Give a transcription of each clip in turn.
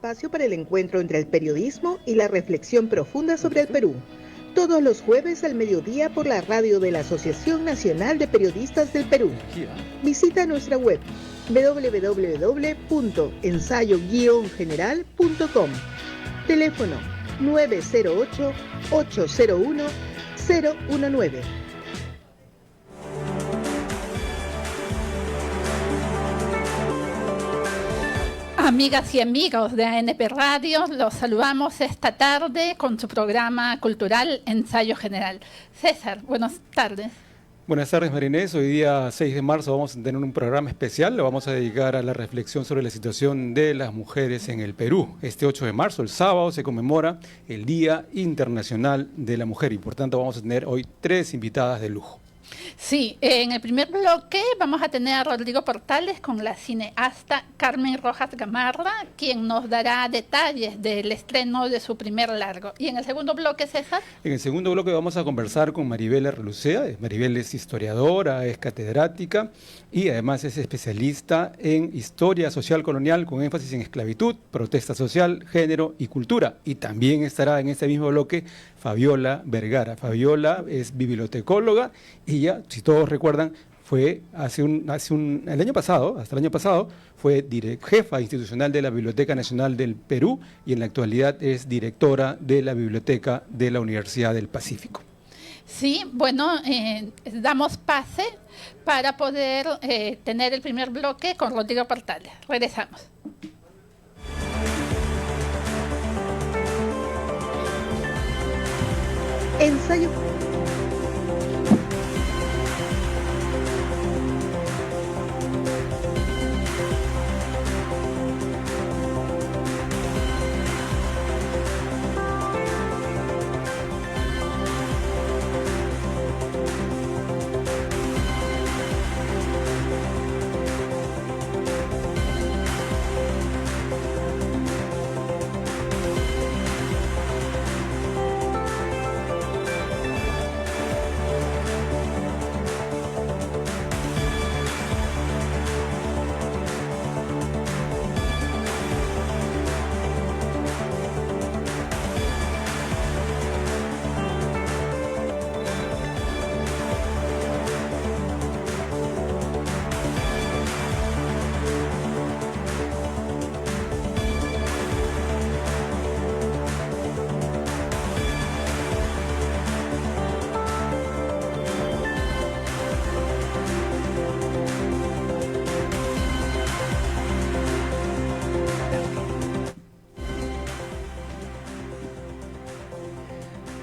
espacio para el encuentro entre el periodismo y la reflexión profunda sobre el Perú. Todos los jueves al mediodía por la radio de la Asociación Nacional de Periodistas del Perú. Visita nuestra web www.ensayo-general.com. Teléfono 908-801-019. Amigas y amigos de ANP Radio, los saludamos esta tarde con su programa cultural Ensayo General. César, buenas tardes. Buenas tardes, Marinés. Hoy día 6 de marzo vamos a tener un programa especial. Lo vamos a dedicar a la reflexión sobre la situación de las mujeres en el Perú. Este 8 de marzo, el sábado, se conmemora el Día Internacional de la Mujer y por tanto vamos a tener hoy 3 invitadas de lujo. Sí, en el primer bloque vamos a tener a Rodrigo Portales con la cineasta Carmen Rojas Gamarra, quien nos dará detalles del estreno de su primer largo. Y en el segundo bloque, César. En el segundo bloque vamos a conversar con Maribel Arrelucea. Maribel es historiadora, es catedrática y además es especialista en historia social colonial con énfasis en esclavitud, protesta social, género y cultura. Y también estará en este mismo bloque Fabiola Vergara. Fabiola es bibliotecóloga y ella, si todos recuerdan, fue el año pasado, hasta el año pasado, fue jefa institucional de la Biblioteca Nacional del Perú y en la actualidad es directora de la Biblioteca de la Universidad del Pacífico. Sí, bueno, damos pase para poder tener el primer bloque con Rodrigo Portales. Regresamos. Ensayo.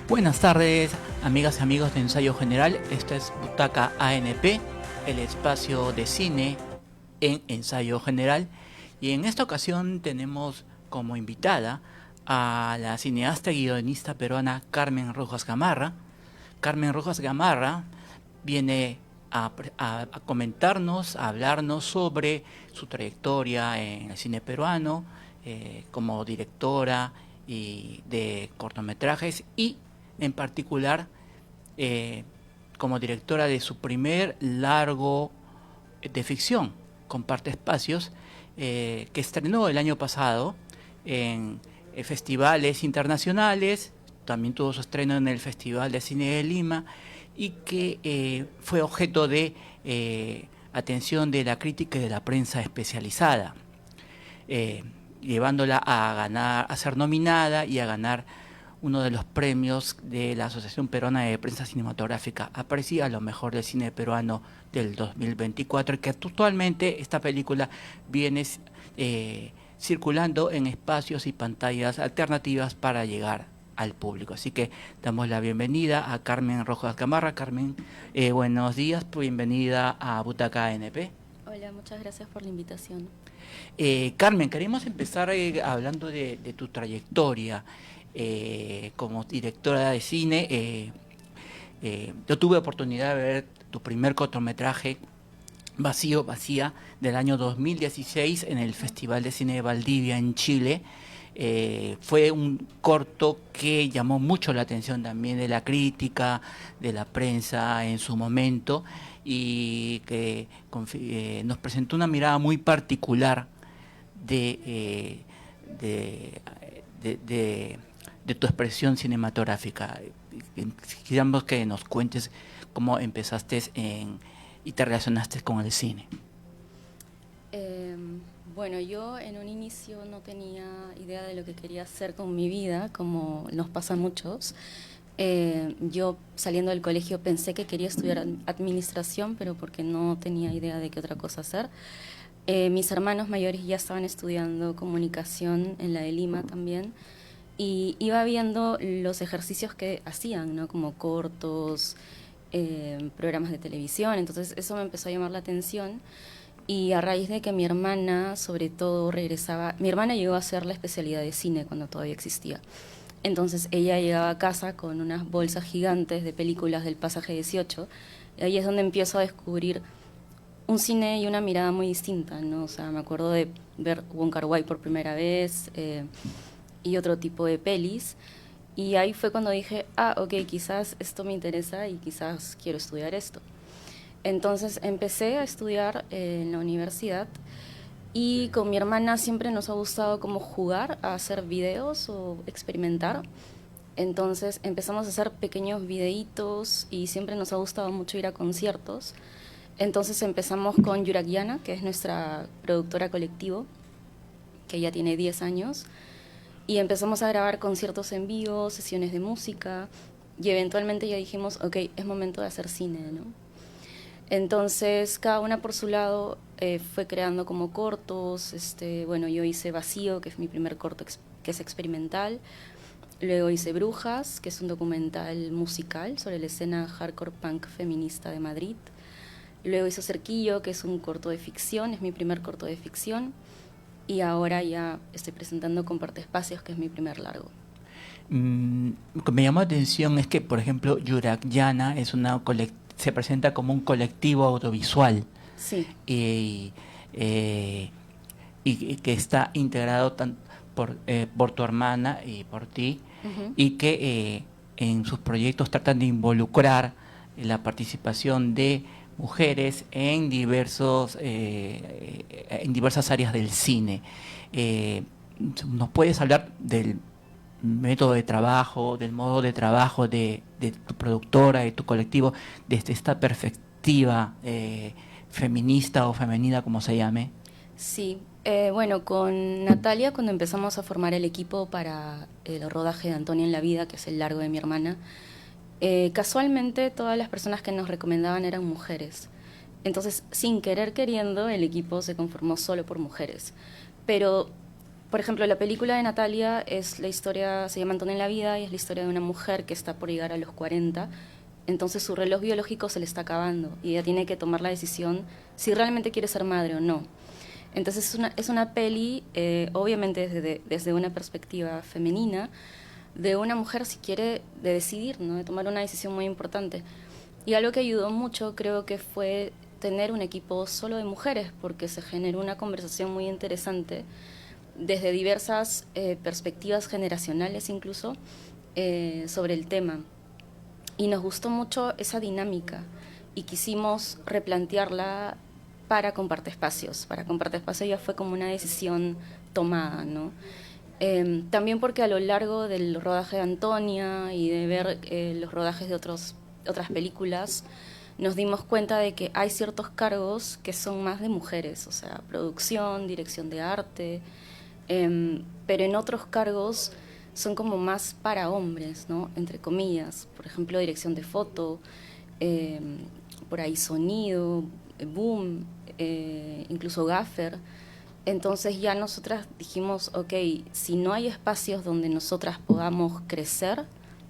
Buenas tardes, amigas y amigos de Ensayo General. Esta es Butaca ANP, el espacio de cine en Ensayo General. Y en esta ocasión tenemos como invitada a la cineasta y guionista peruana Carmen Rojas Gamarra. Carmen Rojas Gamarra viene a comentarnos, a hablarnos sobre su trayectoria en el cine peruano como directora y de cortometrajes y en particular como directora de su primer largo de ficción, Comparte Espacios, que estrenó el año pasado en festivales internacionales, también tuvo su estreno en el Festival de Cine de Lima y que fue objeto de atención de la crítica y de la prensa especializada, llevándola a ganar, a ser nominada y a ganar uno de los premios de la Asociación Peruana de Prensa Cinematográfica, APRECI, a lo mejor del cine peruano del 2024, y que actualmente esta película viene circulando en espacios y pantallas alternativas para llegar al público. Así que damos la bienvenida a Carmen Rojas Gamarra. Carmen, buenos días, bienvenida a Butaca ANP. Hola, muchas gracias por la invitación. Carmen, queremos empezar hablando de tu trayectoria como directora de cine. Yo tuve oportunidad de ver tu primer cortometraje, Vacío, Vacía, del año 2016 en el Festival de Cine de Valdivia en Chile. Fue un corto que llamó mucho la atención también de la crítica, de la prensa en su momento, y que nos presentó una mirada muy particular de de tu expresión cinematográfica. Quisiéramos que nos cuentes cómo empezaste y te relacionaste con el cine. Bueno, yo en un inicio no tenía idea de lo que quería hacer con mi vida, como nos pasa a muchos. Yo saliendo del colegio pensé que quería estudiar administración, pero porque no tenía idea de qué otra cosa hacer. Mis hermanos mayores ya estaban estudiando comunicación en la de Lima también, y iba viendo los ejercicios que hacían, ¿no? Como cortos, programas de televisión. Entonces eso me empezó a llamar la atención, y a raíz de que mi hermana sobre todo regresaba, mi hermana llegó a hacer la especialidad de cine cuando todavía existía. Entonces ella llegaba a casa con unas bolsas gigantes de películas del Pasaje 18, y ahí es donde empiezo a descubrir un cine y una mirada muy distinta, ¿no? O sea, me acuerdo de ver Wong Kar-wai por primera vez, y otro tipo de pelis, y ahí fue cuando dije, ok, quizás esto me interesa y quizás quiero estudiar esto. Entonces empecé a estudiar en la universidad, y con mi hermana siempre nos ha gustado como jugar a hacer videos o experimentar. Entonces empezamos a hacer pequeños videitos y siempre nos ha gustado mucho ir a conciertos. Entonces empezamos con Yurakyana, que es nuestra productora colectivo, que ya tiene 10 años, y empezamos a grabar conciertos en vivo, sesiones de música, y eventualmente ya dijimos, ok, es momento de hacer cine, ¿no? Entonces cada una por su lado fue creando como cortos. Bueno, yo hice Vacío, que es mi primer corto que es experimental. Luego hice Brujas, que es un documental musical sobre la escena hardcore punk feminista de Madrid. Luego hice Cerquillo, que es un corto de ficción, es mi primer corto de ficción. Y ahora ya estoy presentando Comparte Espacios, que es mi primer largo. Lo que me llamó la atención es que, por ejemplo, Yurakyana se presenta como un colectivo audiovisual. Sí. Y que está integrado por tu hermana y por ti, uh-huh. Y que en sus proyectos tratan de involucrar la participación de mujeres en diversas áreas del cine. ¿Nos puedes hablar del método de trabajo, del modo de trabajo de tu productora, de tu colectivo, desde esta perspectiva feminista o femenina, como se llame? Sí, bueno, con Natalia, cuando empezamos a formar el equipo para el rodaje de Antonia en la vida, que es el largo de mi hermana, casualmente todas las personas que nos recomendaban eran mujeres. Entonces, sin querer queriendo, el equipo se conformó solo por mujeres. Pero, por ejemplo, la película de Natalia es la historia, se llama Antonia en la vida, y es la historia de una mujer que está por llegar a los 40. Entonces su reloj biológico se le está acabando y ella tiene que tomar la decisión si realmente quiere ser madre o no. Entonces es una peli, obviamente desde una perspectiva femenina, de una mujer si quiere de decidir, ¿no? De tomar una decisión muy importante. Y algo que ayudó mucho creo que fue tener un equipo solo de mujeres, porque se generó una conversación muy interesante desde diversas perspectivas generacionales incluso sobre el tema. Y nos gustó mucho esa dinámica y quisimos replantearla para Comparte Espacios. Para Comparte Espacios ya fue como una decisión tomada, ¿no? También porque a lo largo del rodaje de Antonia y de ver los rodajes de otras películas, nos dimos cuenta de que hay ciertos cargos que son más de mujeres, o sea, producción, dirección de arte, pero en otros cargos son como más para hombres, ¿no? Entre comillas, por ejemplo, dirección de foto, por ahí sonido, boom, incluso gaffer. Entonces ya nosotras dijimos, ok, si no hay espacios donde nosotras podamos crecer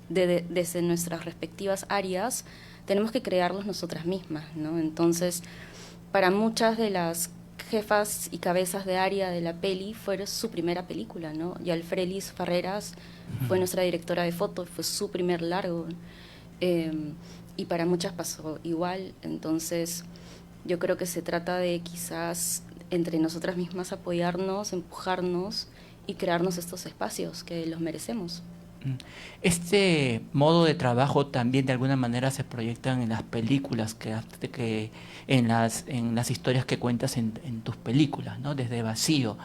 desde nuestras respectivas áreas, tenemos que crearlos nosotras mismas, ¿no? Entonces, para muchas de las jefas y cabezas de área de la peli fue su primera película, ¿no? Y Alfrelis Ferreras fue nuestra directora de foto, fue su primer largo, y para muchas pasó igual. Entonces yo creo que se trata de quizás entre nosotras mismas apoyarnos, empujarnos y crearnos estos espacios que los merecemos. Este modo de trabajo también de alguna manera se proyectan en las películas, en las historias que cuentas en tus películas, ¿no? Desde Vacío.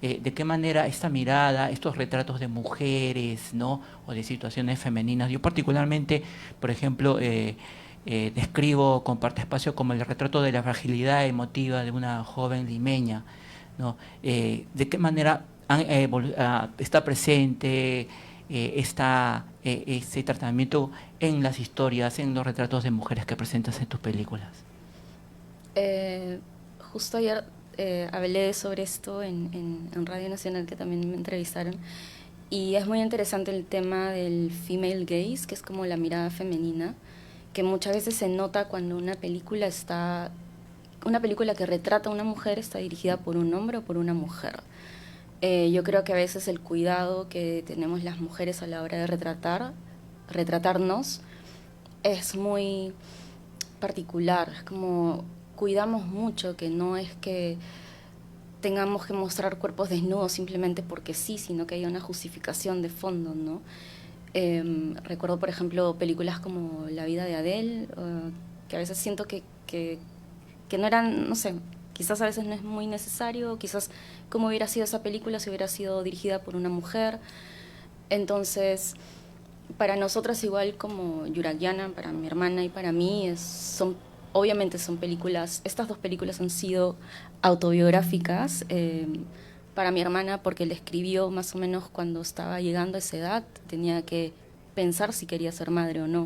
de qué manera esta mirada, estos retratos de mujeres, ¿no? O de situaciones femeninas. Yo particularmente, por ejemplo, describo, comparte espacio como el retrato de la fragilidad emotiva de una joven limeña, ¿no? De qué manera está presente este tratamiento en las historias, en los retratos de mujeres que presentas en tus películas. Justo ayer hablé sobre esto en Radio Nacional, que también me entrevistaron, y es muy interesante el tema del female gaze, que es como la mirada femenina, que muchas veces se nota cuando una película que retrata a una mujer está dirigida por un hombre o por una mujer. Yo creo que a veces el cuidado que tenemos las mujeres a la hora de retratarnos es muy particular, es como cuidamos mucho, que no es que tengamos que mostrar cuerpos desnudos simplemente porque sí, sino que hay una justificación de fondo, ¿no? Recuerdo, por ejemplo, películas como La vida de Adele, que a veces siento que no eran, no sé, quizás a veces no es muy necesario, quizás cómo hubiera sido esa película si hubiera sido dirigida por una mujer. Entonces, para nosotras igual como Yuragiana, para mi hermana y para mí, obviamente son películas, estas dos películas han sido autobiográficas, para mi hermana porque la escribió más o menos cuando estaba llegando a esa edad, tenía que pensar si quería ser madre o no.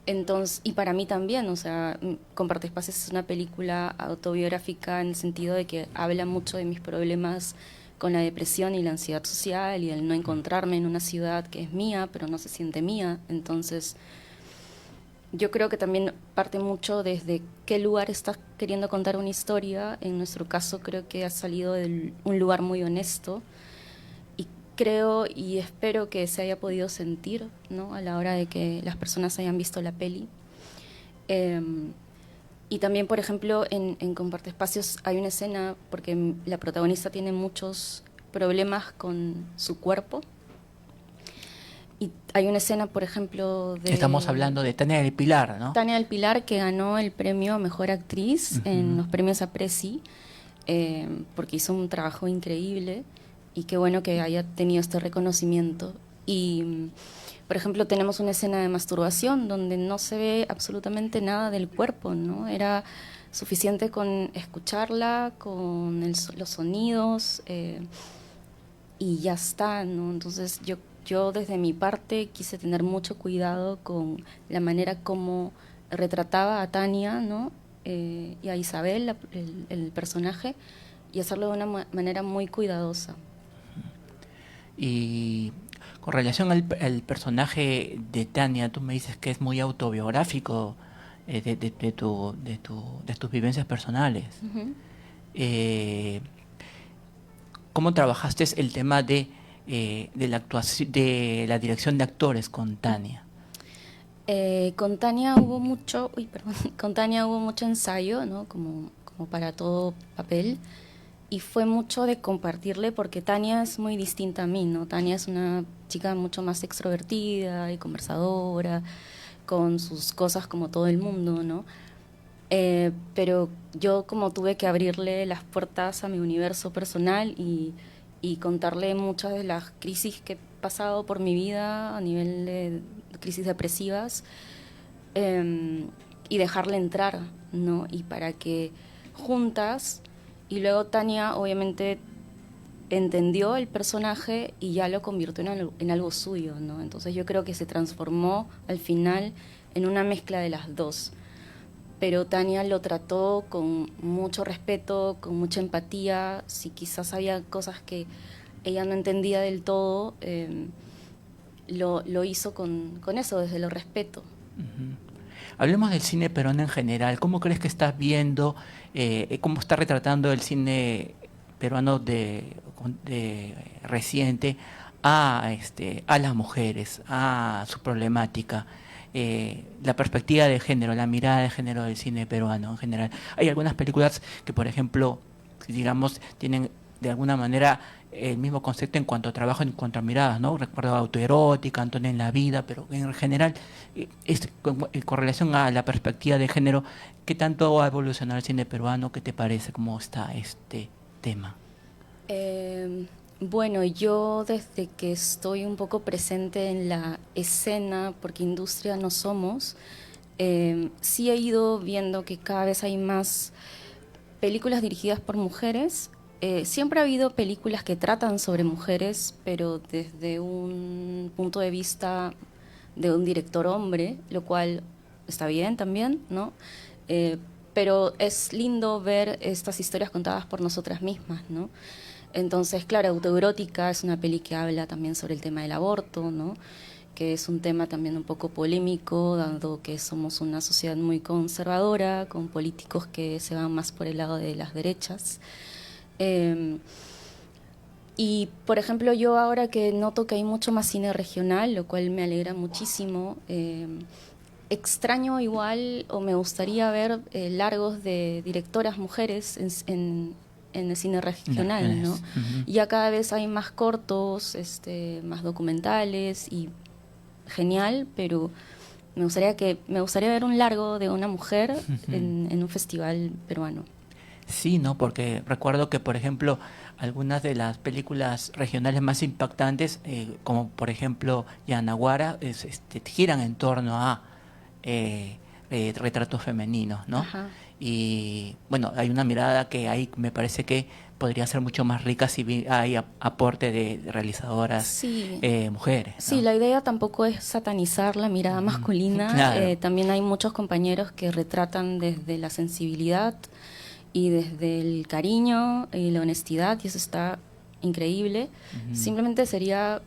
Entonces, y para mí también, o sea, Comparte Espacios es una película autobiográfica en el sentido de que habla mucho de mis problemas con la depresión y la ansiedad social y el no encontrarme en una ciudad que es mía, pero no se siente mía. Entonces, yo creo que también parte mucho desde qué lugar estás queriendo contar una historia. En nuestro caso creo que ha salido de un lugar muy honesto y creo y espero que se haya podido sentir, ¿no?, a la hora de que las personas hayan visto la peli. Y también, por ejemplo, en Comparte Espacios hay una escena, porque la protagonista tiene muchos problemas con su cuerpo. Y hay una escena, por ejemplo, de... Estamos hablando de Tania del Pilar, ¿no? Tania del Pilar, que ganó el premio a Mejor Actriz en los premios Apreci, porque hizo un trabajo increíble y qué bueno que haya tenido este reconocimiento. Y, por ejemplo, tenemos una escena de masturbación donde no se ve absolutamente nada del cuerpo, ¿no? Era suficiente con escucharla, con los sonidos, y ya está, ¿no? Entonces yo desde mi parte quise tener mucho cuidado con la manera como retrataba a Tania, ¿no? Y a Isabel, el personaje, y hacerlo de una manera muy cuidadosa. Y con relación al personaje de Tania, tú me dices que es muy autobiográfico, de tus vivencias personales. ¿Cómo trabajaste el tema de la actuación, de la dirección de actores con Tania? Con Tania hubo mucho, con Tania hubo mucho ensayo, ¿no? Como para todo papel, y fue mucho de compartirle, porque Tania es muy distinta a mí, ¿no? Tania es una chica mucho más extrovertida y conversadora, con sus cosas como todo el mundo, ¿no? Pero yo como tuve que abrirle las puertas a mi universo personal y contarle muchas de las crisis que he pasado por mi vida a nivel de crisis depresivas, y dejarle entrar, ¿no? Y para que juntas, y luego Tania obviamente entendió el personaje y ya lo convirtió en algo suyo, ¿no? Entonces yo creo que se transformó al final en una mezcla de las dos. Pero Tania lo trató con mucho respeto, con mucha empatía. Si quizás había cosas que ella no entendía del todo, lo hizo con eso, desde el respeto. Hablemos del cine peruano en general. ¿Cómo crees que estás viendo, cómo está retratando el cine peruano de reciente a las mujeres, a su problemática? La perspectiva de género, la mirada de género del cine peruano en general. Hay algunas películas que, por ejemplo, digamos, tienen de alguna manera el mismo concepto en cuanto a trabajo, en cuanto a miradas, ¿no? Recuerdo Autoerótica, Antonio en la vida, pero en general, con relación a la perspectiva de género, ¿qué tanto ha evolucionado el cine peruano? ¿Qué te parece? ¿Cómo está este tema? Bueno, yo desde que estoy un poco presente en la escena, porque industria no somos, sí he ido viendo que cada vez hay más películas dirigidas por mujeres. Siempre ha habido películas que tratan sobre mujeres, pero desde un punto de vista de un director hombre, lo cual está bien también, ¿no? Pero es lindo ver estas historias contadas por nosotras mismas, ¿no? Entonces, claro, Autoerótica es una peli que habla también sobre el tema del aborto, ¿no? Que es un tema también un poco polémico, dado que somos una sociedad muy conservadora, con políticos que se van más por el lado de las derechas. Y, por ejemplo, yo ahora que noto que hay mucho más cine regional, lo cual me alegra muchísimo, extraño igual, o me gustaría ver largos de directoras mujeres en el cine regional, ¿no? Uh-huh. Ya cada vez hay más cortos, más documentales, y genial, pero me gustaría ver un largo de una mujer uh-huh. en un festival peruano. Sí, ¿no? Porque recuerdo que, por ejemplo, algunas de las películas regionales más impactantes, como por ejemplo Yanaguara, giran en torno a retratos femeninos, ¿no? Ajá. Y bueno, hay una mirada que ahí me parece que podría ser mucho más rica si hay aporte de realizadoras sí. Mujeres, ¿no? Sí, la idea tampoco es satanizar la mirada masculina. Claro. También hay muchos compañeros que retratan desde la sensibilidad y desde el cariño y la honestidad, y eso está increíble. Uh-huh. Simplemente sería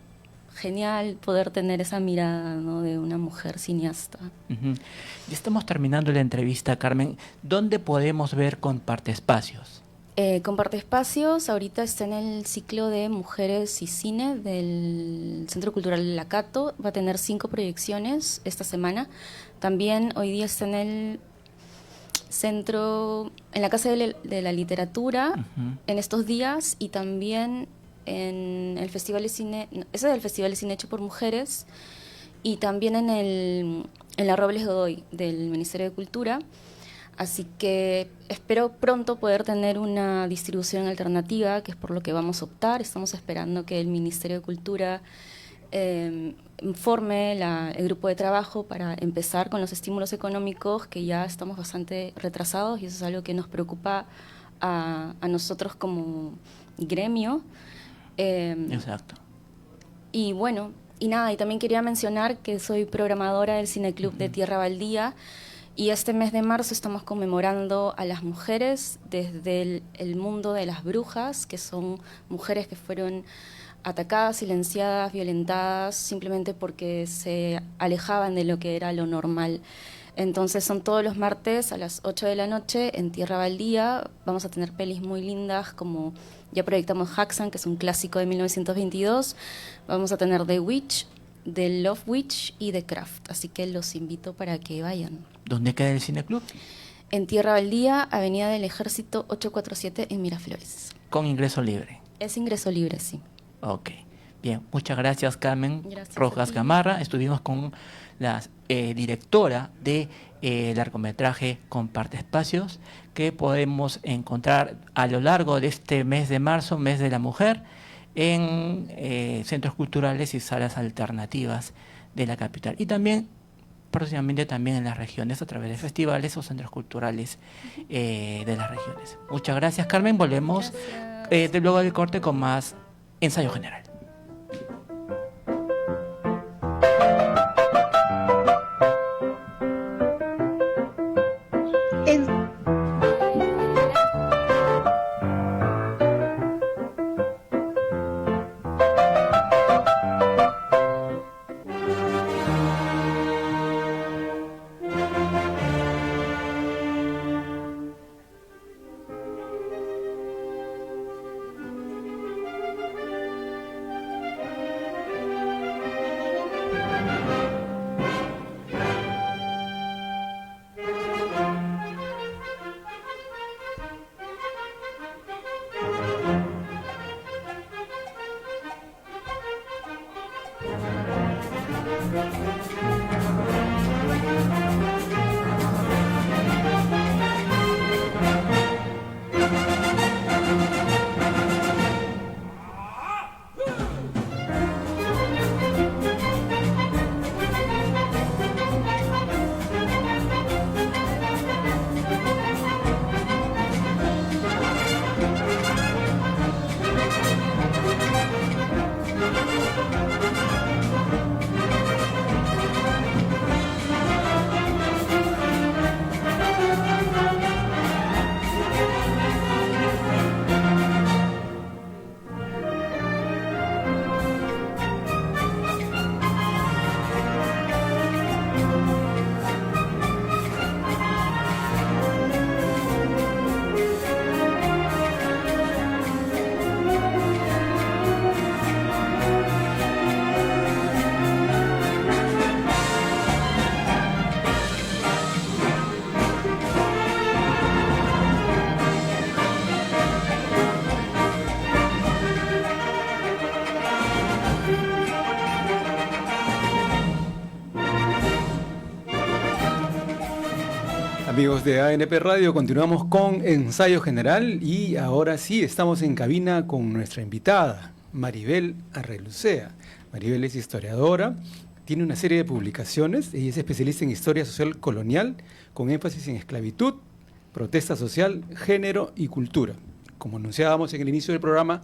genial poder tener esa mirada, ¿no?, de una mujer cineasta. Uh-huh. Ya estamos terminando la entrevista, Carmen. ¿Dónde podemos ver Comparte Espacios? Comparte Espacios ahorita está en el ciclo de Mujeres y Cine del Centro Cultural Lacato. Va a tener 5 proyecciones esta semana. También hoy día está en el centro, en la Casa de la Literatura, uh-huh. en estos días, y también en el Festival de Cine, ese es el Festival de Cine hecho por mujeres, y también en la Robles Godoy del Ministerio de Cultura. Así que espero pronto poder tener una distribución alternativa, que es por lo que vamos a optar. Estamos esperando que el Ministerio de Cultura forme el grupo de trabajo para empezar con los estímulos económicos, que ya estamos bastante retrasados, y eso es algo que nos preocupa a nosotros como gremio. Exacto. Y bueno, y también quería mencionar que soy programadora del Cineclub uh-huh. de Tierra Baldía, y este mes de marzo estamos conmemorando a las mujeres desde el mundo de las brujas, que son mujeres que fueron atacadas, silenciadas, violentadas, simplemente porque se alejaban de lo que era lo normal. Entonces son todos los martes a las 8 de la noche en Tierra Baldía. Vamos a tener pelis muy lindas, como ya proyectamos Haxan, que es un clásico de 1922. Vamos a tener The Witch, The Love Witch y The Craft. Así que los invito para que vayan. ¿Dónde queda el Cineclub? En Tierra Baldía, Avenida del Ejército 847 en Miraflores. ¿Con ingreso libre? Es ingreso libre, sí. Ok, bien, muchas gracias, Carmen Rojas Gamarra. Estuvimos con la directora de largometraje Comparte Espacios, que podemos encontrar a lo largo de este mes de marzo, mes de la mujer, en centros culturales y salas alternativas de la capital, y también próximamente también en las regiones a través de festivales o centros culturales de las regiones. Muchas gracias, Carmen. Volvemos luego del corte con más Ensayo General. Amigos de ANP Radio, continuamos con Ensayo General y ahora sí estamos en cabina con nuestra invitada, Maribel Arrelucea. Maribel es historiadora, tiene una serie de publicaciones, ella es especialista en historia social colonial con énfasis en esclavitud, protesta social, género y cultura. Como anunciábamos en el inicio del programa,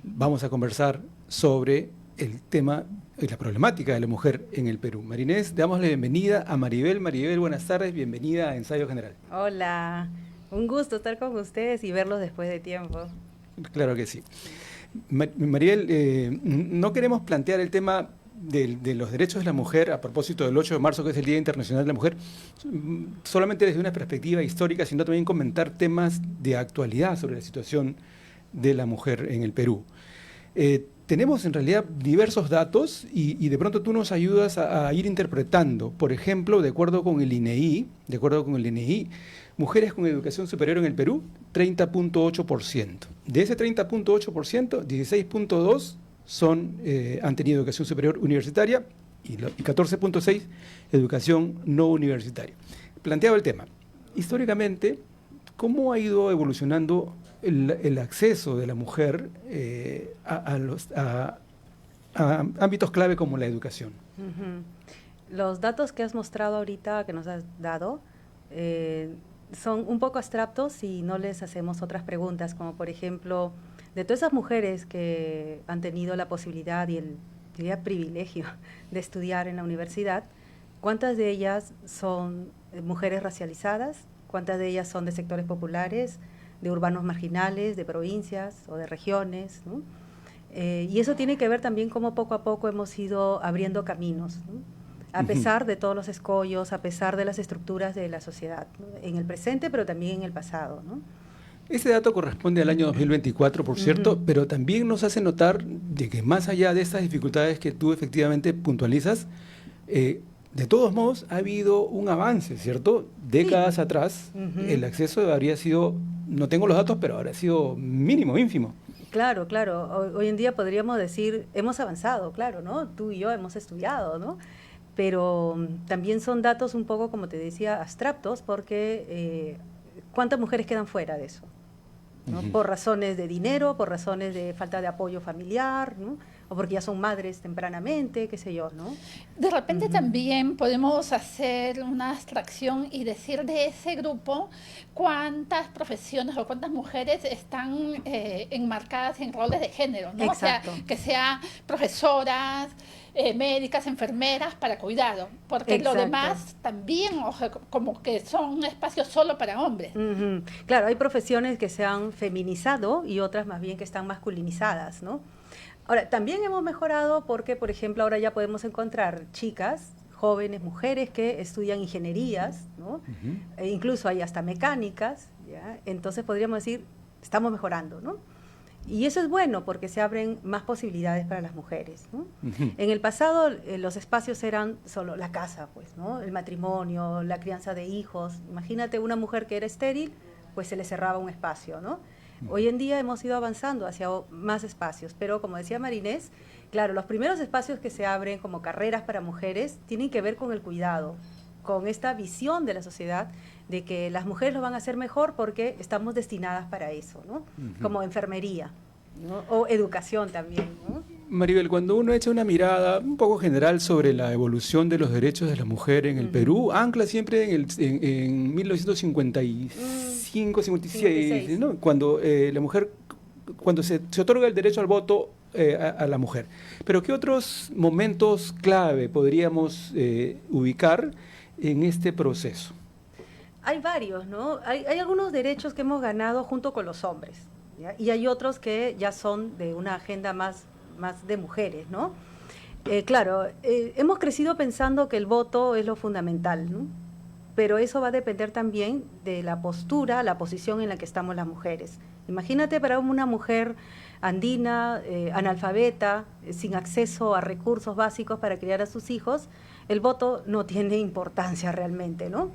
vamos a conversar sobre el tema y la problemática de la mujer en el Perú. Marinés, damos la bienvenida a Maribel. Maribel, buenas tardes, bienvenida a Ensayo General. Hola, un gusto estar con ustedes y verlos después de tiempo. Claro que sí. Maribel, no queremos plantear el tema de los derechos de la mujer a propósito del 8 de marzo, que es el Día Internacional de la Mujer, solamente desde una perspectiva histórica, sino también comentar temas de actualidad sobre la situación de la mujer en el Perú. Tenemos en realidad diversos datos y de pronto tú nos ayudas a ir interpretando. Por ejemplo, de acuerdo con el INEI, mujeres con educación superior en el Perú, 30.8%. De ese 30.8%, 16.2% han tenido educación superior universitaria y 14.6% educación no universitaria. Planteaba el tema. Históricamente, ¿cómo ha ido evolucionando el acceso de la mujer a ámbitos clave como la educación? Los datos que has mostrado ahorita, que nos has dado, son un poco abstractos si no les hacemos otras preguntas, como por ejemplo, de todas esas mujeres que han tenido la posibilidad y el privilegio de estudiar en la universidad, ¿cuántas de ellas son mujeres racializadas? ¿Cuántas de ellas son de sectores populares, de urbanos marginales, de provincias o de regiones, ¿no? Y eso tiene que ver también cómo poco a poco hemos ido abriendo caminos, ¿no? A pesar de todos los escollos, a pesar de las estructuras de la sociedad, ¿no? En el presente, pero también en el pasado, ¿no? Ese dato corresponde al año 2024, por cierto, pero también nos hace notar de que más allá de estas dificultades que tú efectivamente puntualizas, de todos modos ha habido un avance, ¿cierto? Décadas atrás, el acceso habría sido, no tengo los datos, pero habría sido mínimo, ínfimo. Claro, claro. Hoy en día podríamos decir, hemos avanzado, claro, ¿no? Tú y yo hemos estudiado, ¿no? Pero también son datos un poco, como te decía, abstractos, porque ¿cuántas mujeres quedan fuera de eso? ¿No? Por razones de dinero, por razones de falta de apoyo familiar, ¿no? O porque ya son madres tempranamente, qué sé yo, ¿no? De repente también podemos hacer una abstracción y decir de ese grupo cuántas profesiones o cuántas mujeres están enmarcadas en roles de género, ¿no? Exacto. O sea, que sean profesoras, médicas, enfermeras para cuidado, porque Exacto. lo demás también como que son espacios solo para hombres. Claro, hay profesiones que se han feminizado y otras más bien que están masculinizadas, ¿no? Ahora, también hemos mejorado porque, por ejemplo, ahora ya podemos encontrar chicas, jóvenes, mujeres que estudian ingenierías, ¿no? E incluso hay hasta mecánicas, ¿ya? Entonces podríamos decir, estamos mejorando, ¿no? Y eso es bueno porque se abren más posibilidades para las mujeres, ¿no? En el pasado los espacios eran solo la casa, pues, ¿no? El matrimonio, la crianza de hijos. Imagínate una mujer que era estéril, pues se le cerraba un espacio, ¿no? Hoy en día hemos ido avanzando hacia más espacios, pero como decía Marinés, claro, los primeros espacios que se abren como carreras para mujeres tienen que ver con el cuidado, con esta visión de la sociedad de que las mujeres lo van a hacer mejor porque estamos destinadas para eso, ¿no? Como enfermería, ¿no? O educación también, ¿no? Maribel, cuando uno echa una mirada un poco general sobre la evolución de los derechos de la mujer en el Perú, ancla siempre en 1955, 56, ¿no? Cuando la mujer, cuando se otorga el derecho al voto a la mujer. Pero ¿qué otros momentos clave podríamos ubicar en este proceso? Hay varios, ¿no? Hay algunos derechos que hemos ganado junto con los hombres, ¿ya? Y hay otros que ya son de una agenda más de mujeres, ¿no? Claro, hemos crecido pensando que el voto es lo fundamental, ¿no? Pero eso va a depender también de la postura, la posición en la que estamos las mujeres. Imagínate para una mujer andina, analfabeta, sin acceso a recursos básicos para criar a sus hijos, el voto no tiene importancia realmente, ¿no?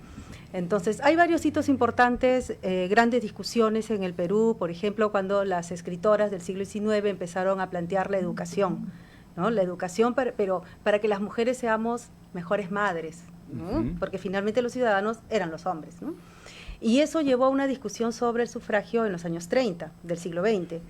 Entonces, hay varios hitos importantes, grandes discusiones en el Perú, por ejemplo, cuando las escritoras del siglo XIX empezaron a plantear la educación, ¿no? La educación, pero para que las mujeres seamos mejores madres, ¿no? Porque finalmente los ciudadanos eran los hombres, ¿no? Y eso llevó a una discusión sobre el sufragio en los años 30 del siglo XX,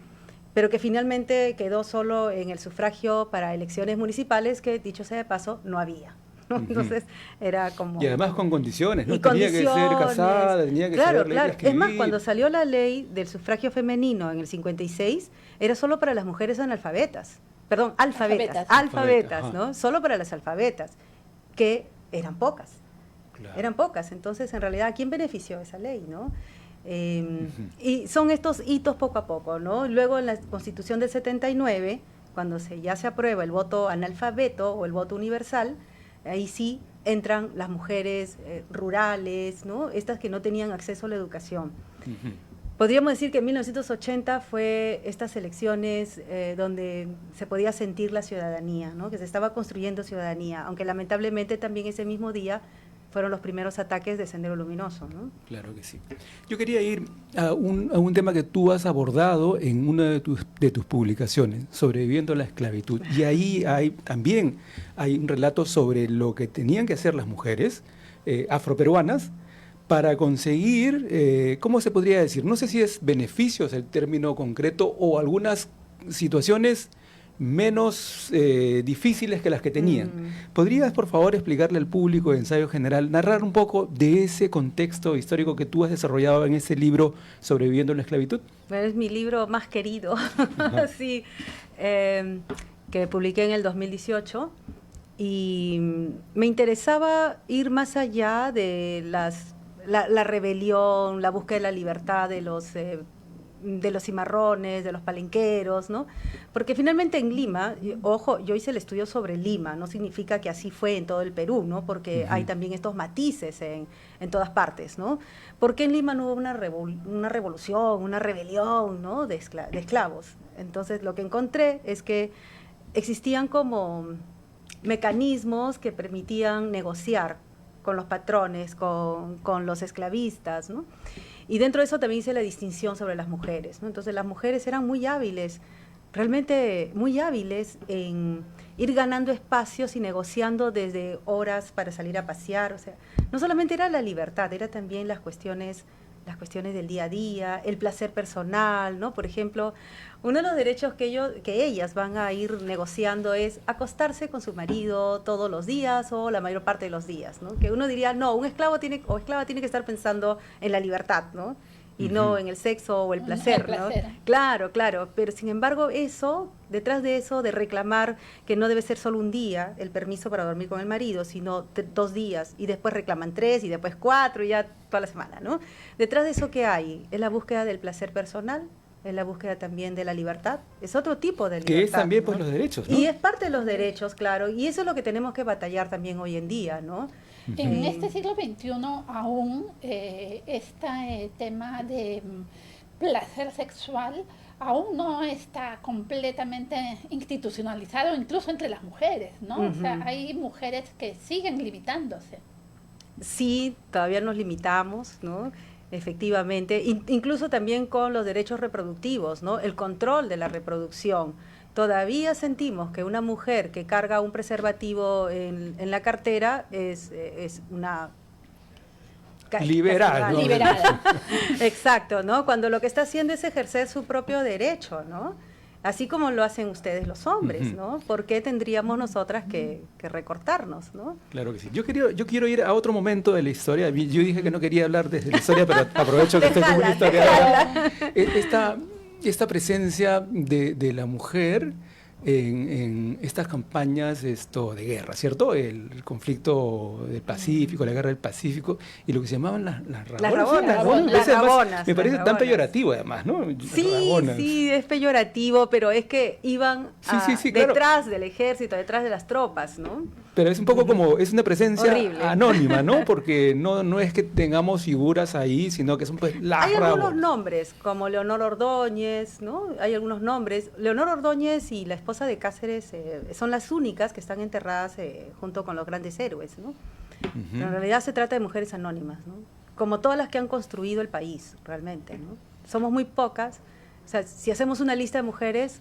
pero que finalmente quedó solo en el sufragio para elecciones municipales, que dicho sea de paso, no había, ¿no? Entonces era como... Y además con condiciones, ¿no? Y Tenía que ser condiciones. casada, tenía que Claro, saber leer y claro. escribir. Es más, cuando salió la ley del sufragio femenino en el 56, era solo para las mujeres analfabetas. Perdón, alfabetas, Ajá. ¿no? Solo para las alfabetas, que eran pocas. Claro. Eran pocas. Entonces, en realidad, ¿a quién benefició esa ley, no? Y son estos hitos poco a poco, ¿no? Luego, en la Constitución del 79, cuando ya se aprueba el voto analfabeto o el voto universal, ahí sí entran las mujeres rurales, ¿no? Estas que no tenían acceso a la educación. Podríamos decir que en 1980 fue estas elecciones donde se podía sentir la ciudadanía, ¿no? Que se estaba construyendo ciudadanía, aunque lamentablemente también ese mismo día fueron los primeros ataques de Sendero Luminoso, ¿no? Claro que sí. Yo quería ir a un tema que tú has abordado en una de tus publicaciones, Sobreviviendo a la esclavitud. Y ahí también hay un relato sobre lo que tenían que hacer las mujeres afroperuanas para conseguir, ¿cómo se podría decir? No sé si es beneficios el término concreto o algunas situaciones menos difíciles que las que tenían. ¿Podrías, por favor, explicarle al público de Ensayo General, narrar un poco de ese contexto histórico que tú has desarrollado en ese libro Sobreviviendo a la esclavitud? Bueno, es mi libro más querido, sí, que publiqué en el 2018, y me interesaba ir más allá de la rebelión, la búsqueda de la libertad de los cimarrones, de los palenqueros, ¿no? Porque finalmente en Lima, ojo, yo hice el estudio sobre Lima, no significa que así fue en todo el Perú, ¿no? Porque hay también estos matices en todas partes, ¿no? Porque en Lima no hubo una revolución, una rebelión, ¿no? de esclavos. Entonces lo que encontré es que existían como mecanismos que permitían negociar con los patrones, con los esclavistas, ¿no? Y dentro de eso también hice la distinción sobre las mujeres, ¿no? Entonces las mujeres eran muy hábiles, realmente muy hábiles en ir ganando espacios y negociando desde horas para salir a pasear. O sea, no solamente era la libertad, era también las cuestiones del día a día, el placer personal, ¿no? Por ejemplo, uno de los derechos que ellas van a ir negociando es acostarse con su marido todos los días o la mayor parte de los días, ¿no? Que uno diría, no, un esclavo esclava tiene que estar pensando en la libertad, ¿no? Y no en el sexo o el placer, ¿no? Claro, claro, pero sin embargo detrás de eso, de reclamar que no debe ser solo un día el permiso para dormir con el marido, sino 2 días, y después reclaman 3, y después 4, y ya toda la semana, ¿no? Detrás de eso, ¿qué hay? Es la búsqueda del placer personal, es la búsqueda también de la libertad, es otro tipo de libertad. Que es también, ¿no? pues, los derechos, ¿no? Y es parte de los derechos, claro, y eso es lo que tenemos que batallar también hoy en día, ¿no? En este siglo XXI aún este tema de placer sexual aún no está completamente institucionalizado, incluso entre las mujeres, ¿no? O sea, hay mujeres que siguen limitándose. Sí, todavía nos limitamos, ¿no? Efectivamente, incluso también con los derechos reproductivos, ¿no? El control de la reproducción. Todavía sentimos que una mujer que carga un preservativo en la cartera es una... Liberal, ¿no? Liberada. Exacto, ¿no? Cuando lo que está haciendo es ejercer su propio derecho, ¿no? Así como lo hacen ustedes los hombres, ¿no? ¿Por qué tendríamos nosotras que recortarnos, ¿no? Claro que sí. Yo quiero ir a otro momento de la historia. Yo dije que no quería hablar desde la historia, pero aprovecho que estoy como una historiadora. Esta presencia de la mujer en estas campañas de guerra, ¿cierto? El conflicto del Pacífico, la guerra del Pacífico, y lo que se llamaban las rabonas. Las rabonas. Me parece tan peyorativo, además, ¿no? Sí, es peyorativo, pero es que iban detrás del ejército, detrás de las tropas, ¿no? Pero es un poco como, es una presencia horrible, anónima, ¿no? Porque no es que tengamos figuras ahí, sino que son pues las Hay rabonas. algunos nombres, como Leonor Ordóñez, ¿no? Hay algunos nombres. Leonor Ordóñez y la esposa de Cáceres son las únicas que están enterradas junto con los grandes héroes, ¿no? Pero en realidad se trata de mujeres anónimas, ¿no? Como todas las que han construido el país, realmente, ¿no? Somos muy pocas. O sea, si hacemos una lista de mujeres,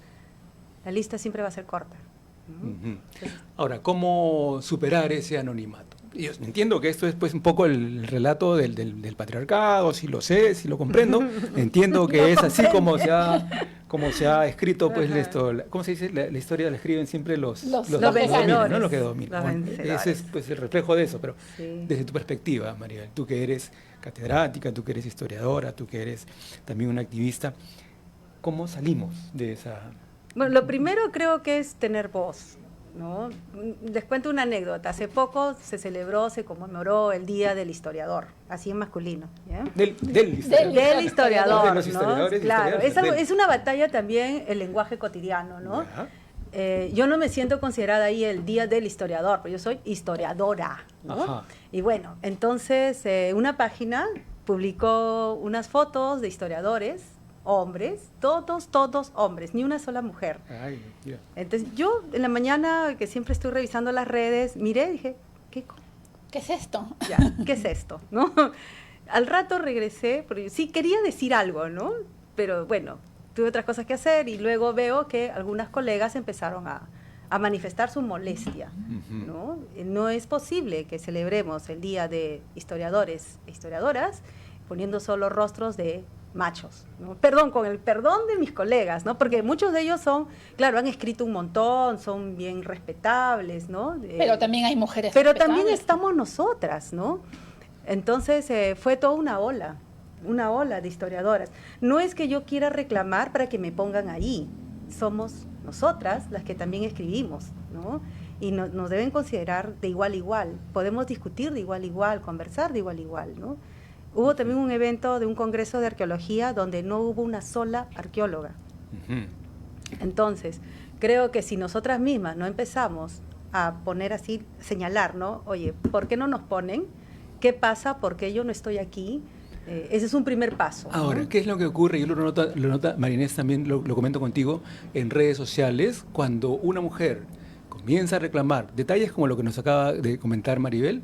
la lista siempre va a ser corta, ¿no? Ahora, ¿cómo superar ese anonimato? yo entiendo que esto es pues un poco el relato del patriarcado, si lo sé, si lo comprendo, entiendo que es así como se ha escrito pues esto, ¿cómo se dice? La historia la escriben siempre los vencedores, dominan, no los que dominan. los Bueno, vencedores. ese es pues el reflejo de eso, pero Sí. desde tu perspectiva, Maribel, tú que eres catedrática, tú que eres historiadora, tú que eres también una activista, ¿cómo salimos de esa? Bueno, lo primero creo que es tener voz, ¿no? Les cuento una anécdota. Hace poco se conmemoró el Día del Historiador, así en masculino. ¿Ya? Del historiador. Del historiador, De los historiadores ¿no? y Claro, historiadoras, es una batalla también el lenguaje cotidiano, ¿no? Ya. Yo no me siento considerada ahí el Día del Historiador, pero yo soy historiadora, ¿no? Ajá. Y bueno, entonces una página publicó unas fotos de historiadores, hombres, todos hombres, ni una sola mujer. Ay, mira. Entonces yo en la mañana, que siempre estoy revisando las redes, miré y dije, ¿Qué es esto? ¿qué es esto? ¿No? Al rato regresé, porque sí quería decir algo, ¿no? Pero bueno, tuve otras cosas que hacer y luego veo que algunas colegas empezaron a manifestar su molestia, ¿no? No es posible que celebremos el Día de Historiadores e Historiadoras poniendo solo rostros de machos, ¿no? Perdón, con el perdón de mis colegas, ¿no? Porque muchos de ellos son, claro, han escrito un montón, son bien respetables, ¿no? Pero también hay mujeres Pero también respetables. estamos nosotras, ¿no? Entonces fue toda una ola de historiadoras. No es que yo quiera reclamar para que me pongan ahí, somos nosotras las que también escribimos, ¿no? Y nos deben considerar de igual a igual, podemos discutir de igual a igual, conversar de igual a igual, ¿no? Hubo también un evento de un congreso de arqueología donde no hubo una sola arqueóloga. Entonces, creo que si nosotras mismas no empezamos a poner así, señalar, ¿no? Oye, ¿por qué no nos ponen? ¿Qué pasa? ¿Por qué yo no estoy aquí? Ese es un primer paso, ¿no? Ahora, ¿qué es lo que ocurre? Yo lo nota Marinés también lo comento contigo en redes sociales, cuando una mujer comienza a reclamar detalles como lo que nos acaba de comentar Maribel,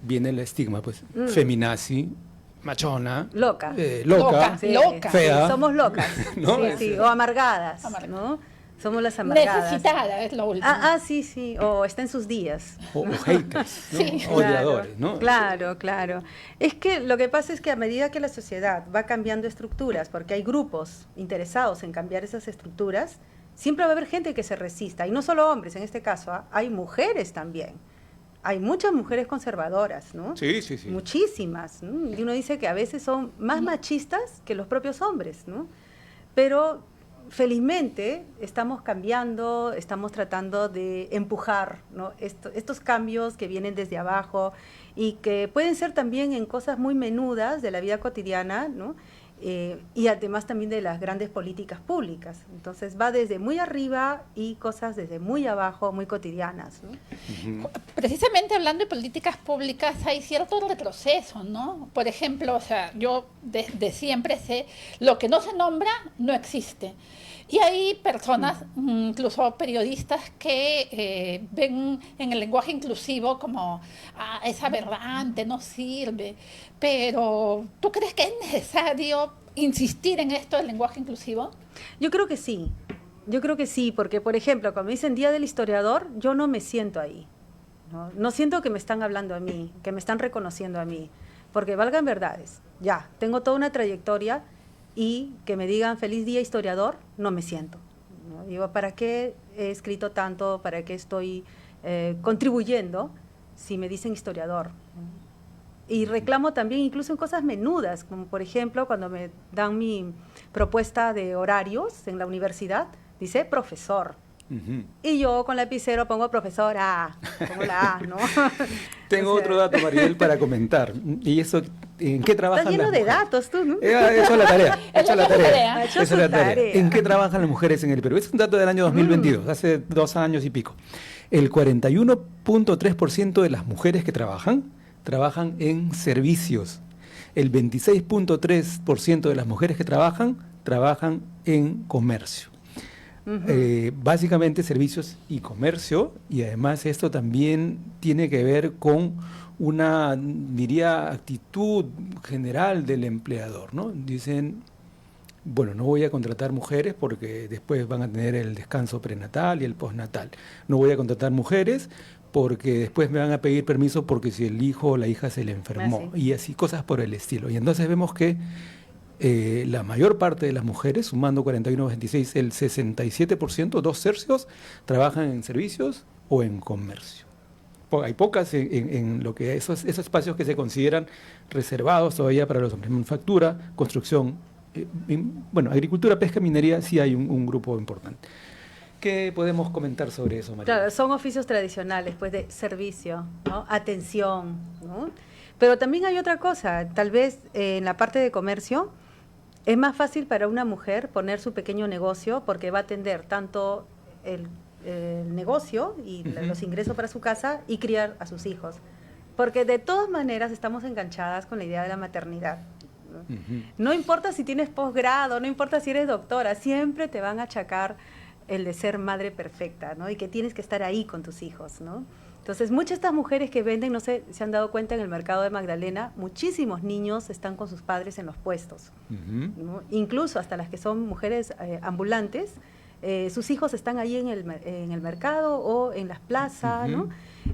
viene el estigma, pues, feminazi, machona, Loca. loca, Sí, loca. fea. sí, somos locas, ¿No? sí, o amargadas, ¿no? Somos las amargadas. Necesitada es lo último. Sí, o está en sus días. o haters, ¿no? Sí. Odiadores, ¿no? Claro. Es que lo que pasa es que a medida que la sociedad va cambiando estructuras, porque hay grupos interesados en cambiar esas estructuras, siempre va a haber gente que se resista, y no solo hombres en este caso, hay mujeres también. Hay muchas mujeres conservadoras, ¿no? Sí. Muchísimas, ¿no? Y uno dice que a veces son más machistas que los propios hombres, ¿no? Pero felizmente estamos cambiando, estamos tratando de empujar, ¿no? Estos cambios que vienen desde abajo y que pueden ser también en cosas muy menudas de la vida cotidiana, ¿no? Y además también de las grandes políticas públicas. Entonces va desde muy arriba y cosas desde muy abajo, muy cotidianas, ¿no? Precisamente hablando de políticas públicas hay cierto retroceso, ¿no? Por ejemplo, o sea, yo de siempre sé, lo que no se nombra no existe. Y hay personas, incluso periodistas, que ven en el lenguaje inclusivo como, es aberrante, no sirve. Pero, ¿tú crees que es necesario insistir en esto del lenguaje inclusivo? Yo creo que sí, porque por ejemplo, cuando dicen Día del Historiador, yo no me siento ahí. No siento que me están hablando a mí, que me están reconociendo a mí, porque valgan verdades. Ya, tengo toda una trayectoria y que me digan feliz día historiador, no me siento, ¿no? Digo, ¿para qué he escrito tanto? ¿Para qué estoy contribuyendo si me dicen historiador? Y reclamo también incluso en cosas menudas, como por ejemplo cuando me dan mi propuesta de horarios en la universidad, dice profesor. Y yo con lapicero pongo profesora, pongo la A, ¿no? Tengo otro dato, Maribel, para comentar. Y eso, ¿en qué trabajan Estás lleno las de mujeres? datos tú, ¿no? Eso es la tarea. Eso es la tarea. Ha hecho Esa es la su tarea. tarea. ¿En qué trabajan las mujeres en el Perú? Es un dato del año 2022, hace 2 años y pico. El 41.3% de las mujeres que trabajan en servicios. El 26.3% de las mujeres que trabajan en comercio. Básicamente servicios y comercio, y además esto también tiene que ver con una, diría, actitud general del empleador, ¿no? Dicen, Bueno, no voy a contratar mujeres porque después van a tener el descanso prenatal y el postnatal. No voy a contratar mujeres porque después me van a pedir permiso porque si el hijo o la hija se le enfermó. Y así, cosas por el estilo. Y entonces vemos que la mayor parte de las mujeres, sumando 41-26, el 67%, 2/3, trabajan en servicios o en comercio. Hay pocas en lo que esos espacios que se consideran reservados todavía para los hombres. Manufactura, construcción, bueno, agricultura, pesca, minería, sí hay un grupo importante. ¿Qué podemos comentar sobre eso, María? Claro, son oficios tradicionales, pues de servicio, ¿no? Atención, ¿no? Pero también hay otra cosa, tal vez en la parte de comercio es más fácil para una mujer poner su pequeño negocio porque va a atender tanto el negocio y los ingresos para su casa y criar a sus hijos. Porque de todas maneras estamos enganchadas con la idea de la maternidad. No importa si tienes posgrado, no importa si eres doctora, siempre te van a achacar el de ser madre perfecta, ¿no? Y que tienes que estar ahí con tus hijos, ¿no? Entonces, muchas de estas mujeres que venden, no sé, se han dado cuenta en el mercado de Magdalena, muchísimos niños están con sus padres en los puestos, ¿no? Incluso hasta las que son mujeres ambulantes, sus hijos están ahí en el mercado o en las plazas, ¿no?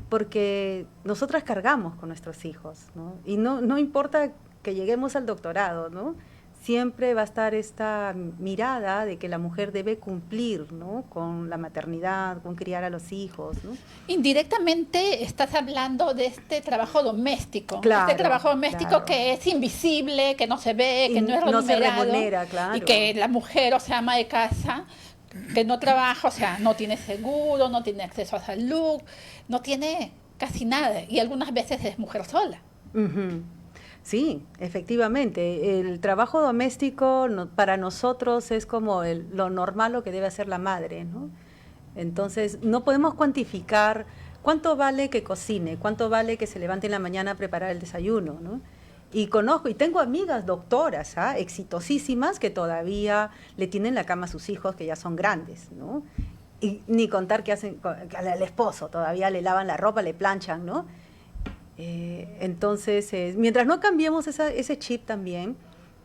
Porque nosotras cargamos con nuestros hijos, ¿no? Y no importa que lleguemos al doctorado, ¿no? Siempre va a estar esta mirada de que la mujer debe cumplir, ¿no? Con la maternidad, con criar a los hijos, ¿no? Indirectamente estás hablando de este trabajo doméstico, claro, este trabajo doméstico que es invisible, que no se ve, que no es remunerado, no se remunera, claro. Y que la mujer, o sea, ama de casa, que no trabaja, o sea, no tiene seguro, no tiene acceso a salud, no tiene casi nada, y algunas veces es mujer sola. Sí, efectivamente. El trabajo doméstico para nosotros es como lo normal, lo que debe hacer la madre, ¿no? Entonces, no podemos cuantificar cuánto vale que cocine, cuánto vale que se levante en la mañana a preparar el desayuno, ¿no? Y conozco, y tengo amigas doctoras, exitosísimas, que todavía le tienen la cama a sus hijos, que ya son grandes, ¿no? Y ni contar que hacen al esposo, todavía le lavan la ropa, le planchan, ¿no? Entonces, mientras no cambiemos ese chip también,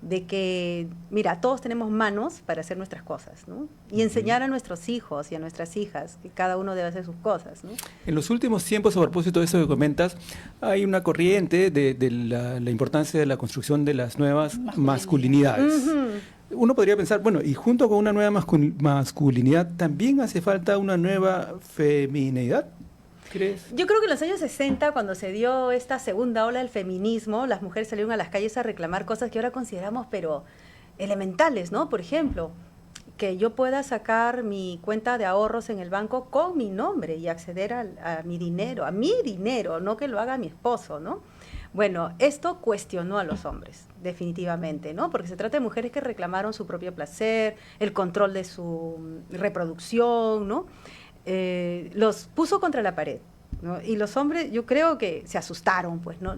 de que, mira, todos tenemos manos para hacer nuestras cosas, ¿no? Y enseñar a nuestros hijos y a nuestras hijas que cada uno debe hacer sus cosas, ¿no? En los últimos tiempos, a propósito de eso que comentas, hay una corriente de la importancia de la construcción de las nuevas masculinidades. Uno podría pensar, bueno, y junto con una nueva masculinidad, ¿también hace falta una nueva feminidad? ¿Crees? Yo creo que en los años 60, cuando se dio esta segunda ola del feminismo, las mujeres salieron a las calles a reclamar cosas que ahora consideramos, pero elementales, ¿no? Por ejemplo, que yo pueda sacar mi cuenta de ahorros en el banco con mi nombre y acceder a mi dinero, no que lo haga mi esposo, ¿no? Bueno, esto cuestionó a los hombres, definitivamente, ¿no? Porque se trata de mujeres que reclamaron su propio placer, el control de su reproducción, ¿no? Los puso contra la pared, ¿no? Y los hombres, yo creo que se asustaron, pues, ¿no?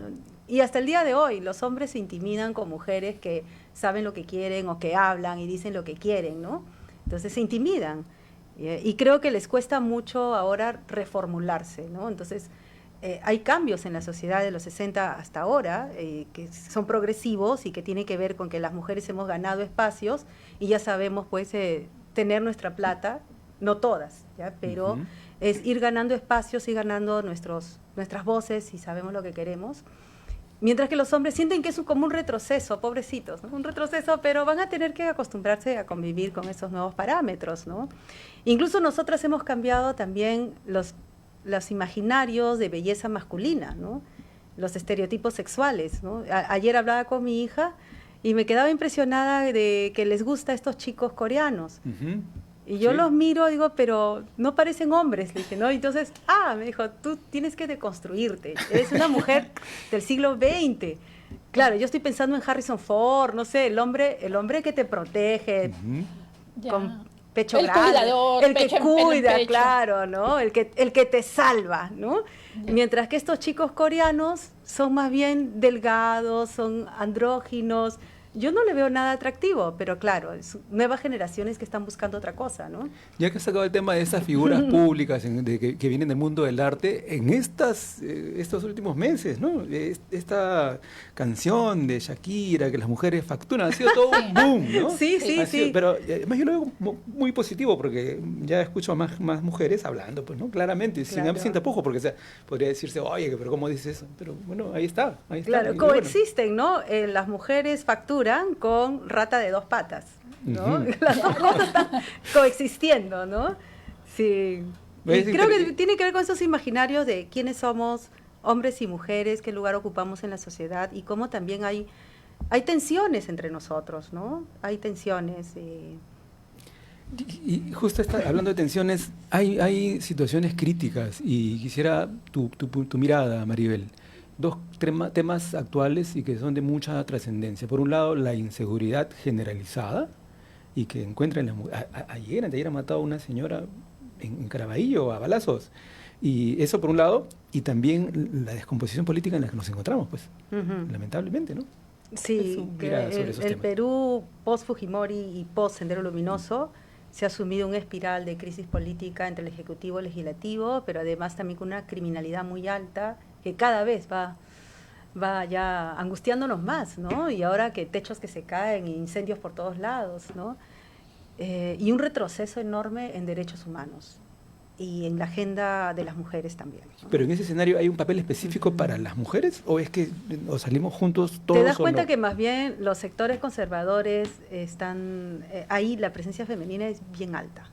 Y hasta el día de hoy, los hombres se intimidan con mujeres que saben lo que quieren o que hablan y dicen lo que quieren, ¿no? Entonces se intimidan. Y creo que les cuesta mucho ahora reformularse, ¿no? Entonces, hay cambios en la sociedad de los 60 hasta ahora, que son progresivos y que tienen que ver con que las mujeres hemos ganado espacios y ya sabemos, pues, tener nuestra plata. No todas, ¿ya? Pero es ir ganando espacios y ganando nuestras voces y sabemos lo que queremos. Mientras que los hombres sienten que es como un retroceso, pobrecitos, ¿no? Un retroceso, pero van a tener que acostumbrarse a convivir con esos nuevos parámetros, ¿no? Incluso nosotras hemos cambiado también los imaginarios de belleza masculina, ¿no? Los estereotipos sexuales, ¿no? Ayer hablaba con mi hija y me quedaba impresionada de que les gusta a estos chicos coreanos. Y yo los miro, digo, pero no parecen hombres, le dije, ¿no? Entonces, me dijo, tú tienes que deconstruirte, eres una mujer del siglo XX. Claro, yo estoy pensando en Harrison Ford, no sé, el hombre que te protege, con pecho grande, cuidador, el que cuida, claro, ¿no? El que te salva, ¿no? Mientras que estos chicos coreanos son más bien delgados, son andróginos, yo no le veo nada atractivo, pero claro, es nuevas generaciones que están buscando otra cosa, ¿no? Ya que has sacado el tema de esas figuras públicas que vienen del mundo del arte, en estos últimos meses, ¿no? Esta canción de Shakira, que las mujeres facturan, ha sido todo un boom, ¿no? Sí. Pero además yo lo veo muy positivo, porque ya escucho a más mujeres hablando, pues, ¿no? Claramente, sin tapujo, porque, o sea, podría decirse, oye, pero ¿cómo dices eso? Pero bueno, ahí está. Claro, y coexisten, ¿no? Las mujeres facturan con rata de 2 patas, ¿no? Las dos cosas están coexistiendo, ¿no? Sí. Y creo que tiene que ver con esos imaginarios de quiénes somos, hombres y mujeres, qué lugar ocupamos en la sociedad y cómo también hay tensiones entre nosotros, ¿no? Hay tensiones. Y justo hablando de tensiones, hay situaciones críticas y quisiera tu mirada, Maribel. 2 temas actuales y que son de mucha trascendencia. Por un lado, la inseguridad generalizada y que encuentran anteayer ha matado a una señora en Caraballo a balazos. Y eso por un lado, y también la descomposición política en la que nos encontramos, pues, lamentablemente, ¿no? Sí, el Perú post-Fujimori y post-Sendero Luminoso se ha sumido en una espiral de crisis política entre el Ejecutivo y el Legislativo, pero además también con una criminalidad muy alta que cada vez va ya angustiándonos más, ¿no? Y ahora que techos que se caen, incendios por todos lados, ¿no? Y un retroceso enorme en derechos humanos y en la agenda de las mujeres también, ¿no? Pero en ese escenario, ¿hay un papel específico para las mujeres o es que o salimos juntos todos? ¿Te das cuenta que más bien los sectores conservadores están, ahí la presencia femenina es bien alta?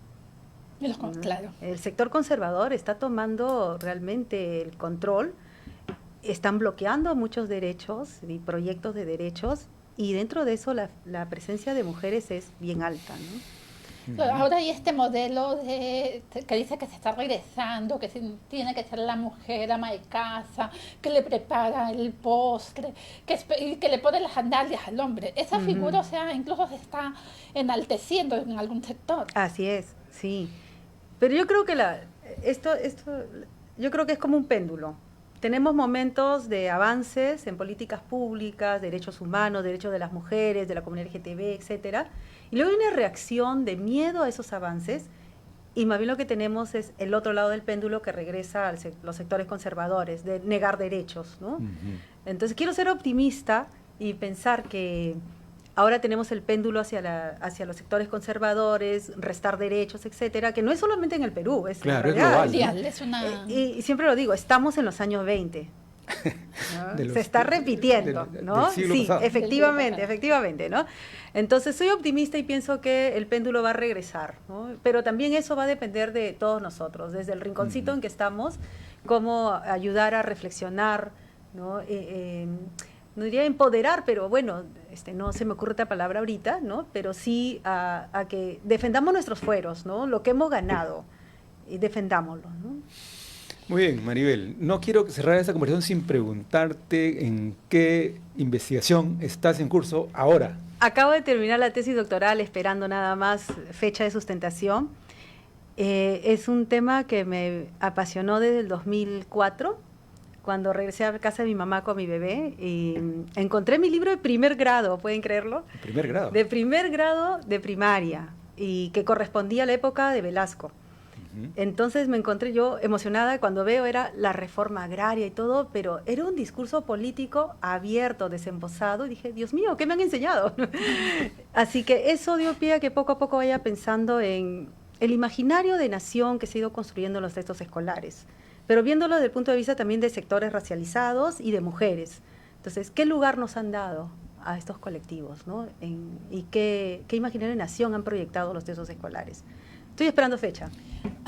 Claro. El sector conservador está tomando realmente el control, están bloqueando muchos derechos y proyectos de derechos y dentro de eso la presencia de mujeres es bien alta, ¿no? Ahora hay este modelo que dice que se está regresando, que tiene que ser la mujer ama de casa, que le prepara el postre, que le pone las sandalias al hombre. Esa figura, o sea, incluso se está enalteciendo en algún sector. Así es, sí. Pero yo creo que yo creo que es como un péndulo. Tenemos momentos de avances en políticas públicas, derechos humanos, derechos de las mujeres, de la comunidad LGTB, etcétera. Y luego hay una reacción de miedo a esos avances y más bien lo que tenemos es el otro lado del péndulo que regresa a los sectores conservadores, de negar derechos, ¿no? Entonces quiero ser optimista y pensar que ahora tenemos el péndulo hacia los sectores conservadores, restar derechos, etcétera, que no es solamente en el Perú, es claro, es global, ¿no? Es una... y siempre lo digo, estamos en los años 20. ¿No? Se está repitiendo, ¿no? Sí, pasado. efectivamente, ¿no? Entonces soy optimista y pienso que el péndulo va a regresar, ¿no? Pero también eso va a depender de todos nosotros, desde el rinconcito en que estamos, cómo ayudar a reflexionar, ¿no? No diría empoderar, pero bueno, no se me ocurre otra palabra ahorita, ¿no? Pero sí a que defendamos nuestros fueros, ¿no? Lo que hemos ganado, y defendámoslo, ¿no? Muy bien, Maribel. No quiero cerrar esta conversación sin preguntarte en qué investigación estás en curso ahora. Acabo de terminar la tesis doctoral, esperando nada más fecha de sustentación. Es un tema que me apasionó desde el 2004, cuando regresé a casa de mi mamá con mi bebé y encontré mi libro de primer grado, ¿pueden creerlo? ¿De primer grado? De primer grado de primaria, y que correspondía a la época de Velasco. Entonces me encontré yo emocionada cuando veo era la reforma agraria y todo, pero era un discurso político abierto, desembosado, y dije, Dios mío, ¿qué me han enseñado? Así que eso dio pie a que poco a poco vaya pensando en el imaginario de nación que se ha ido construyendo en los textos escolares, pero viéndolo desde el punto de vista también de sectores racializados y de mujeres. Entonces, ¿qué lugar nos han dado a estos colectivos, ¿no? ¿Y qué imaginario de nación han proyectado los textos escolares? Estoy esperando fecha.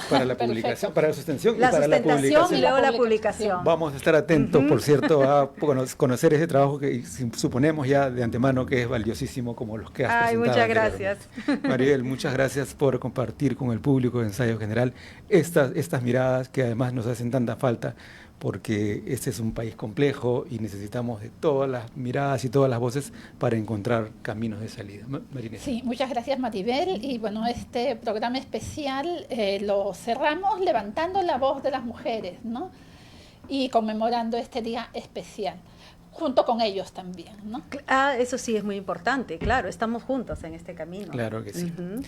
Para la publicación, para la sustentación la y para la publicación. Y luego la publicación. Vamos a estar atentos, por cierto, a conocer ese trabajo que suponemos ya de antemano que es valiosísimo como los que has presentado. Muchas gracias. Maribel, muchas gracias por compartir con el público de Ensayo General estas miradas que además nos hacen tanta falta, porque este es un país complejo y necesitamos de todas las miradas y todas las voces para encontrar caminos de salida. Marinés. Sí, muchas gracias, Maribel. Y bueno, este programa especial lo cerramos levantando la voz de las mujeres, ¿no? Y conmemorando este día especial. junto con ellos también, ¿no? Eso sí es muy importante, claro, estamos juntos en este camino. Claro que sí. Ujú.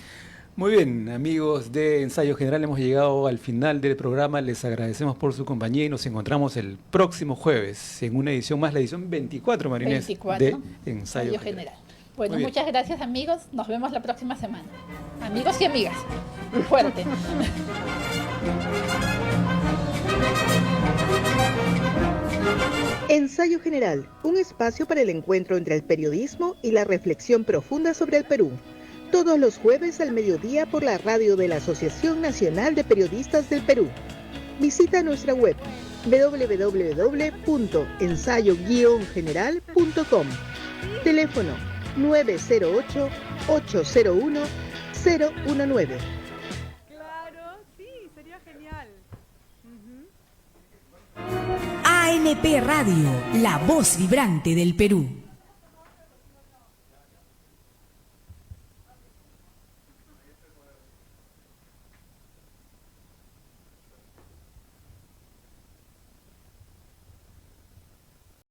Muy bien, amigos de Ensayo General, hemos llegado al final del programa. Les agradecemos por su compañía y nos encontramos el próximo jueves en una edición más, la edición 24, Marinés, 24, de Ensayo General. Bueno, Muy bien. muchas gracias, amigos. Nos vemos la próxima semana. Amigos y amigas. Fuerte. Ensayo General, un espacio para el encuentro entre el periodismo y la reflexión profunda sobre el Perú. Todos los jueves al mediodía por la radio de la Asociación Nacional de Periodistas del Perú. Visita nuestra web www.ensayo-general.com. Teléfono 908-801-019. Claro, sí, sería genial. ANP Radio, la voz vibrante del Perú.